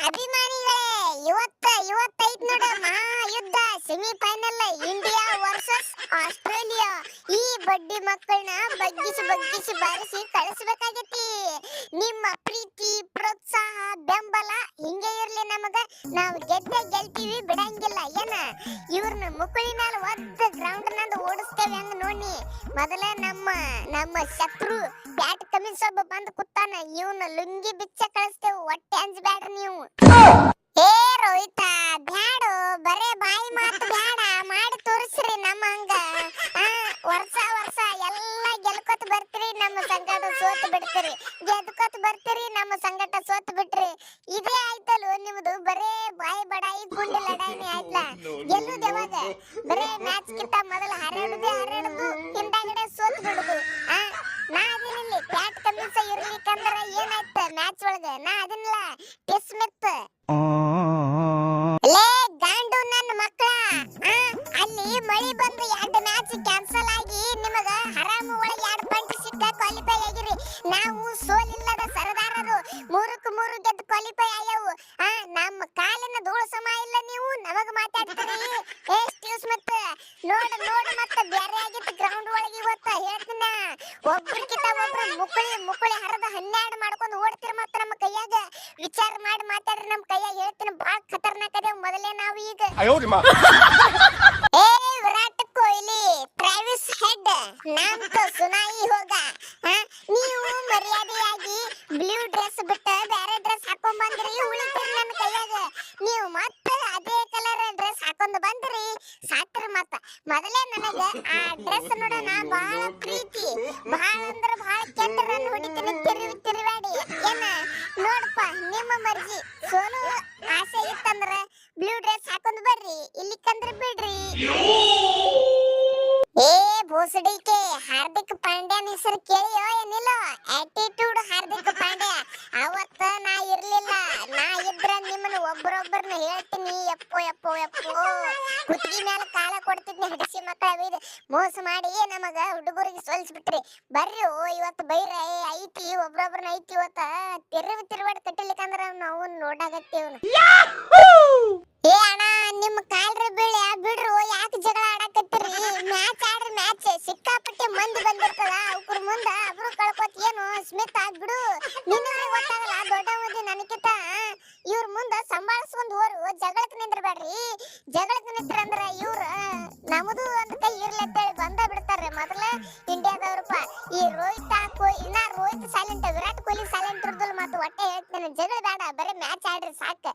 ಅಭಿಮಾನಿಗಳೇ, ಇವತ್ತೈತ್ ನೋಡ ಮಹಾಯುದ್ಧ semifinal India versus Australia. ಈ ಬಡ್ಡಿ ಮಕ್ಕಳನ್ನ ಬಗ್ಗಿಸಿ ಬಾರಿಸಿ ಕಳಿಸ್ಬೇಕಾಗೈತಿ. ನಿಮ್ಮ ಪ್ರೀತಿ, ಪ್ರೋತ್ಸಾಹ, ಬೆಂಬಲ ಹಿಂಗೆ ಇರ್ಲಿ ನಮಗ. ನಾವು ಗೆಲ್ತೀವಿ, ಬಿಡಂಗಿಲ್ಲ ಏನ. ಇವ್ರನ್ನ ಮುಕ್ಕಳಿ ಮೇಲೆ ಒದ್ದ ಗ್ರೌಂಡ್ ನಂದು ಓಡಿಸ್ತೇವೆ ಹಂಗ ನೋಡಿ. ಮೊದಲ ನಮ್ಮ ಶತ್ರು ಬ್ಯಾಟ್ ಕಮಿಸ್ ಒಬ್ಬ ಬಂದು ಕುತ್ತಾನ. ಇವನ್ನ ಲುಂಗಿ ಬಿಚ್ಚ ಕಳಿಸ್ತೇವೆ. ಹೊಟ್ಟೆ ಅಂಜಬೇಡ್ರಿ ನೀವು. ಏ ರೋಹಿತ, ಬ್ಯಾಡು, ಬರೇ ಬಾಯಿ ಮಾತು ಬ್ಯಾಡ, ಮಾಡಿ ತೋರಿಸ್ರಿ ನಮ್ಮ ಹಂಗ. ವರ್ಷ ಎಲ್ಲ ಗೆಲ್ಕೊತ ಬರ್ತೀರಿ, ನಮ್ಮ ಸಂಗಟ ಸೋತ್ ಬಿಡ್ತೀರಿ. ಗೆದ್ಕೊತ ಬರ್ತೀರಿ, ನಮ್ಮ ಸಂಗಟ ಸೋತ್ ಬಿಟ್ರಿ. ಇದೇ ಆಯ್ತಲ್ಲ ನಿಮ್ದು. ಬರೇ ಬಾಯಿ ಬಡಾಯಿ ಗುಂಡಿ ಲಡಾಯಿನಿ ಆಯ್ತಲ್ಲ. ಗೆಲ್ಲುದು ಯಾವಾಗ? ಬರೇ ಮ್ಯಾಚ್ ಕಿಂತ ಮೊದಲು ಹರಡುದು ಹಿಂದಾಗಡೆ ಸೋತ್ ಬಿಡುದು. ನಾ ಅದಿನಿಲ್ಲಿ ಬ್ಯಾಟ್ ಕಮಿಸ ಇರ್ಲಿಕ್ಕಂದ್ರ ಏನಾಯ್ತ ಮ್ಯಾಚ್ ಒಳಗ? ನಾ ಅದನ್ನಿಲ್ಲ ಟೆಸ್ಟ್ ಮೆತ್. ಲೇ ಗಾಂಡು ನನ್ನ ಮಕ್ಕಳ, ಅಲ್ಲಿ ಮಳಿ ಬಂದು 2 ಮ್ಯಾಚ್ ಕ್ಯಾನ್ಸಲ್ ಆಗಿ ನಿಮಗ ಹರಾಮು ಒಳಗೆ 2 ಪಾಯಿಂಟ್ ಸಿಕ್ಕ ಕ್ವಾಲಿಫೈ ಆಗಿರಿ. ನಾವು ಸೋಲಿಲ್ಲದ ಸರದಾರರು, 3ಕ್ಕೆ 3 ಗೆದ್ದು ಕ್ವಾಲಿಫೈ ಆಗ್ಯಾವು. ನಮ್ಮ ಕಾಲಿನ ಧೂಳು ಸಮ ಇಲ್ಲ ನೀವು ನಮಗ ಮಾತಾಡ್ತೀರಿ. ಏ ಸ್ಟೀವ್ಸ್ ಮತ್ತ ನೋಡು ಮತ್ತೆ ಬ್ಯಾರೆ ಆಗಿತ್ತು ಗ್ರೌಂಡ್ ಒಳಗೆ. ಇವತ್ತು ಹೇಳ್ತೀನ, ಒಬ್ರಿಗಿಂತ ಒಬ್ರು ಮುಕ್ಕಳಿ ಹರದ 12 ಮಾಡ್ಕೊಂಡು ಓಡ್ತಿರ. ಮತ್ತೆ ನಮ್ಮ ಕೈಯಾಗ ವಿಚಾರ ಮಾಡಿ ಮಾತಾಡ್ರಿ. ನಮ್ಮ ಕೈಯಾಗ ಹೇಳ್ತೀನಿ, ಬಾಳ ಖತರ್ನಾಕ್ ಅದೇವ್ ಮೊದಲೇ ನಾವು ಈಗ. ಏ ವಿರಾಟ್ ಕೊಹ್ಲಿ, ಟ್ರಾವಿಸ್ ಹೆಡ್, ನಾಮ್ ತೋ ಸುನಾಯಿ ಹೋಗ. ನೀವು ಮರ್ಯಾದೆಯಾಗಿ ಬ್ಲೂ ಡ್ರೆಸ್ ಬಿಟ್ಟು ಬೇರೆ ಡ್ರೆಸ್ ಹಾಕೊಂಡ್ ಬಂದ್ರಿ, ಉಳಿತೀರಿ ನನ್ನ ಕೈಯಾಗ. ನೀವು ಮತ್ತೆ ಅದೇ ಕಲರ್ ಡ್ರೆಸ್ ಹಾಕೊಂಡ್ ಬಂದ್ರಿ, ಸಾತ್ರ. ಮತ್ತ ಮೊದಲೇ ನನಗ ಆ ಡ್ರೆಸ್ ನೋಡ ನಾ ಬಹಳ ಪ್ರೀತಿ, ಬಹಳ ಅಂದ್ರ ಬಹಳ ಕೆಟ್ಟ ರನ್ ಹೊಡಿತೀನಿ. ತಿರುವಾಡಿ ಏನ ನೋಡಪ್ಪ, ನಿಮ್ಮ ಮರ್ಜಿ. ಸೋಲು ಆಸೆ ಇತ್ತಂದ್ರ ಬ್ಲೂ ಡ್ರೆಸ್ ಹಾಕೊಂಡ್ ಬರ್ರಿ, ಇಲ್ಲಿಕಂದ್ರ ಬಿಡ್ರಿ. ಏ ಬೋಸಡಿಕೆ, ಹಾರ್ದಿಕ್ ಪಾಂಡ್ಯನ ಹೆಸರು ಕೇಳಿಯೋ ಏನಿಲ್ಲ? ಆಟಿಟ್ಯೂಡ್ ಹಾರ್ದಿಕ್ ಪಾಂಡ್ಯ. ಅವತ್ತ ನಾ ಇರ್ಲಿಲ್ಲ. ನಾ ಇದ್ರ ನಿಮ್ಮನ್ನ ಒಬ್ಬರೊಬ್ಬರನ್ನ ಹೇಳ್ತೀನಿ. ಯಪ್ಪೋ ಕುತ್ತಿಗೆ ಮೇಲೆ ಕಾಲ ಕೊಡ್ತಿದ್ನಿ. ಹಡಿಸಿ ಮಕ್ಕಳ ಮೋಸ ಮಾಡಿ ನಮಗ ಹುಡುಗರಿಗೆ ಸೋಲಿಸ್ಬಿಟ್ರಿ. ಬರ್ರಿ ಇವತ್ತು ಬೈರ ಐತಿ, ಒಬ್ರೊಬ್ರನ್ನ ಐತಿ. ಇವತ್ತ ತಿರುವಾಡಿ ಕಟ್ಟಿಲಿಕ್ಕಂದ್ರ ನಾವು ನೋಡಾಗತ್ತೇವ್. ಏ ಅಣ್ಣ, ನಿಮ್ಮ ಕಾಲ್ರ ಬೀಳ್ಯ ಬಿಡ್ರು, ಯಾಕೆ ಜಗಳ ಆಡಕತ್ತೀರಿ? Match ಆಡ್ರಿ, match. ಸಿಕ್ಕಾಪಟ್ಟೆ ಮಂದಿ ಬಂದಿರ್ತದ, ಅವ್ರ ಮುಂದ ಅಬ್ರು ಕಳ್ಕೊತ್ ಏನು ಸ್ಮಿತ್ ಆಗ್ಬಿಡು. ನಿನ್ನವ್ರಿಗೆ ಗೊತ್ತಾಗಲ್ಲ, ದೊಡ್ಡ ಓದಿ ನನಗಿಂತ. ಇವ್ರ ಮುಂದ ಸಂಭಾಳಿಸ್ಕೊಂಡ್ ಹೋರು, ಜಗಳಕ್ಕೆ ನಿಂದ್ರಬೇಡ್ರಿ. ಜಗಳಕ್ಕೆ ನಿಂತ್ರಂದ್ರ ಇವ್ರ ನಮ್ದು ಒಂದ್ ಕೈ ಇರ್ಲತ್ತೇಳಿ ಬಂದ ಬಿಡ್ತಾರ್ರಿ. ಮೊದಲ ಇಂಡಿಯಾದವ್ರಪ್ಪ. ಈ ರೋಹಿತ್ ಸೈಲೆಂಟ್, ವಿರಾಟ್ ಕೊಹ್ಲಿ ಸೈಲೆಂಟ್ ಇರ್ದಲ್. ಮತ್ತೆ ಹೊಟ್ಟೆ ಹೇಳ್ತೇನೆ, ಜಗಳ ಬೇಡ, ಬರೀ ಮ್ಯಾಚ್ ಆಡ್ರಿ ಸಾಕ.